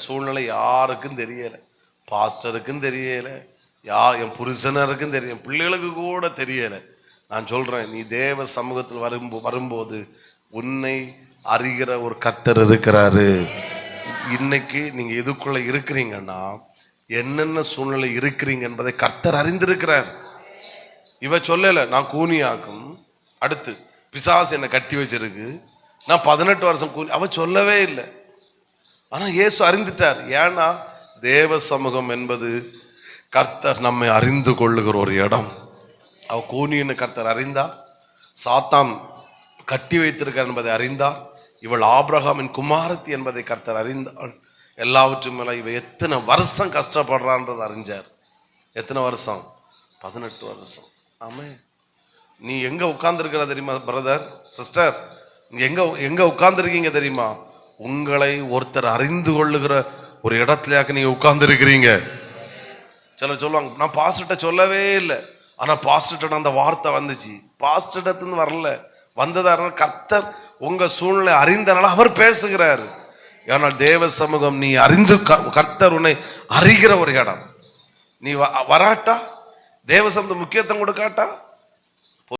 சூழ்நிலை யாருக்கும் தெரியல, பாஸ்டருக்கும் தெரியல, என் புருஷனருக்கும் தெரியும், பிள்ளைகளுக்கு கூட தெரியல. நான் சொல்றேன், நீ தேவ சமூகத்தில் வரும்போது உன்னை அறிகிற ஒரு கர்த்தர் இருக்கிறாரு. இன்னைக்கு நீங்க எதுக்குள்ள இருக்கிறீங்கன்னா, என்னென்ன சூழ்நிலை இருக்கிறீங்க என்பதை கர்த்தர் அறிந்திருக்கிறார். இவ சொல்லல நான் கூனியாக்கும், அடுத்து பிசாசு என்னை கட்டி வச்சிருக்கு, நான் 18 வருஷம் கூனி, அவ சொல்லவே இல்லை. ஆனா இயேசு அறிந்துட்டார். ஏன்னா தேவ சமூகம் என்பது கர்த்தர் நம்மை அறிந்து கொள்ளுகிற ஒரு இடம். அவ கூனின்னு கர்த்தர் அறிந்தார், சாத்தான் கட்டி வைத்திருக்கார் என்பதை அறிந்தார், இவள் ஆபிரகாமின் குமாரத்தி என்பதை கர்த்தர் அறிந்தாள். எல்லாவற்றும் மேல இவ எத்தனை வருஷம் கஷ்டப்படுறான்றது அறிஞ்சார். எத்தனை வருஷம்? 18 வருஷம். ஆமே. நீ எங்க உட்கார்ந்துருக்கிற தெரியுமா பிரதர், சிஸ்டர்? நீ எங்க உட்கார்ந்துருக்கீங்க தெரியுமா? உங்களை ஒருத்தர் அறிந்து கொள்ளுகிற ஒரு இடத்துலயாக்க நீங்க உட்கார்ந்து இருக்கிறீங்க. சிலர் சொல்லுவாங்க, நான் பாஸ்டர்ட்ட சொல்லவே இல்லை, ஆனா பாஸ்டர்ட்ட அந்த வார்த்தை வந்துச்சு. பாஸ்டர்ட்ட வரல, வந்ததான கர்த்தர் உங்க சூழ்நிலை அறிந்தனால அவர் பேசுகிறார். ஏன்னா தேவ சமூகம் நீ அறிந்து, கர்த்தர் உன்னை அறிகிற ஒரு இடம். நீ வராட்டா, தேவ சமூகம் முக்கியத்துவம் கொடுக்காட்டா,